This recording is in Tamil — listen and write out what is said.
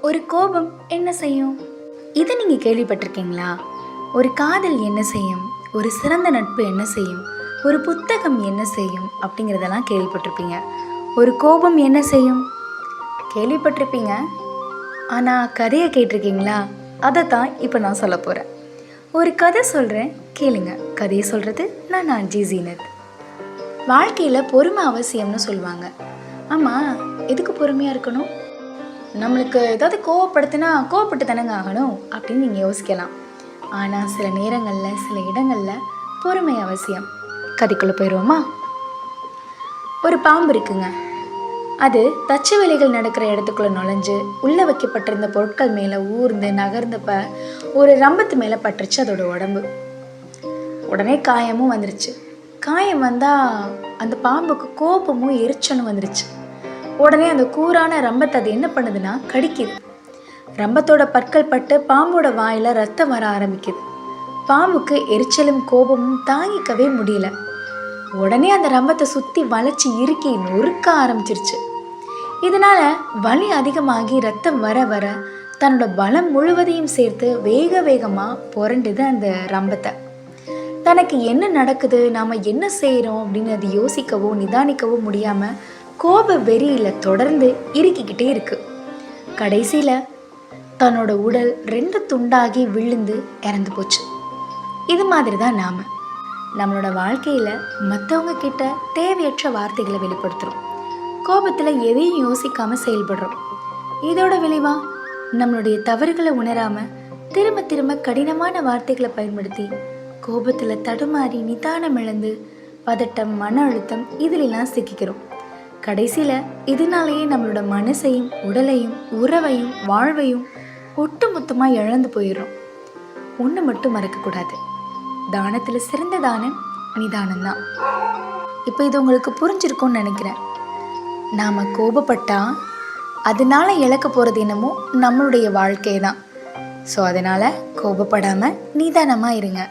ஒரு கோபம் என்ன செய்யும்? இதை நீங்கள் கேள்விப்பட்டிருக்கீங்களா? ஒரு காதல் என்ன செய்யும், ஒரு சிறந்த நட்பு என்ன செய்யும், ஒரு புத்தகம் என்ன செய்யும் அப்படிங்கிறதெல்லாம் கேள்விப்பட்டிருப்பீங்க. ஒரு கோபம் என்ன செய்யும் கேள்விப்பட்டிருப்பீங்க. ஆனால் கதையை கேட்டிருக்கீங்களா? அதை தான் இப்போ நான் சொல்ல போகிறேன். ஒரு கதை சொல்கிறேன், கேளுங்க. கதையை சொல்கிறது நான் ஜி ஜீனத். வாழ்க்கையில் பொறுமை அவசியம்னு சொல்லுவாங்க. ஆமாம், எதுக்கு பொறுமையாக இருக்கணும்? நம்மளுக்கு ஏதாவது கோவப்படுத்தினா கோவப்பட்டு தானங்க ஆகணும் அப்படின்னு நீங்கள் யோசிக்கலாம். ஆனால் சில நேரங்களில் சில இடங்களில் பொறுமை அவசியம். கதைக்குள்ளே போயிடுவோமா? ஒரு பாம்பு இருக்குங்க. அது தச்சு வேலைகள் நடக்கிற இடத்துக்குள்ளே நுழைஞ்சு உள்ளே வைக்கப்பட்டிருந்த பொருட்கள் மேலே ஊர்ந்து நகர்ந்தப்ப ஒரு ரம்பத்து மேலே பட்டுருச்சு அதோட உடம்பு. உடனே காயமும் வந்துருச்சு. காயம் வந்தால் அந்த பாம்புக்கு கோபமும் எரிச்சலும் வந்துருச்சு. உடனே அந்த கூரான ரம்பத்தை அது என்ன பண்ணுதுன்னா கடிக்குது. ரம்பத்தோட பற்கள் பட்டு பாம்போட வாயில் ரத்தம் வர ஆரம்பிக்குது. பாம்புக்கு எரிச்சலும் கோபமும் தாங்கிக்கவே முடியல. உடனே அந்த ரம்பத்தை சுற்றி வளைச்சி இறுக்கி நொறுக்க ஆரம்பிச்சிருச்சு. இதனால வலி அதிகமாகி ரத்தம் வர வர தன்னோட பலம் முழுவதையும் சேர்த்து வேக வேகமாக புரண்டுது அந்த ரம்பத்தை. தனக்கு என்ன நடக்குது, நாம் என்ன செய்கிறோம் அப்படின்னு அது யோசிக்கவோ நிதானிக்கவோ முடியாமல் கோப வெறியில் தொடர்ந்து இறுக்கிக்கிட்டே இருக்கு. கடைசியில் தன்னோட உடல் 2 துண்டாகி விழுந்து இறந்து போச்சு. இது மாதிரி தான் நம்மளோட வாழ்க்கையில் மற்றவங்க கிட்ட தேவையற்ற வார்த்தைகளை வெளிப்படுத்துகிறோம். கோபத்தில் எதையும் யோசிக்காமல் செயல்படுறோம். இதோட விளைவா நம்மளுடைய தவறுகளை உணராமல் திரும்ப திரும்ப கடினமான வார்த்தைகளை பயன்படுத்தி கோபத்தில் தடுமாறி நிதானம் இழந்து பதட்டம், மன அழுத்தம் இதிலெல்லாம் சிக்கிக்கிறோம். கடைசியில் இதனாலேயே நம்மளோட மனசையும் உடலையும் உறவையும் வாழ்வையும் ஒட்டு மொத்தமாக இழந்து போயிடுறோம். ஒன்று மட்டும் மறக்கக்கூடாது, தானத்தில் சிறந்த தானம் நிதானம்தான். இப்போ இது உங்களுக்கு புரிஞ்சிருக்கும்னு நினைக்கிறேன். நாம் கோபப்பட்டால் அதனால இழக்க போகிறது என்னமோ நம்மளுடைய வாழ்க்கை தான். ஸோ அதனால் கோபப்படாமல் நிதானமாக இருங்க.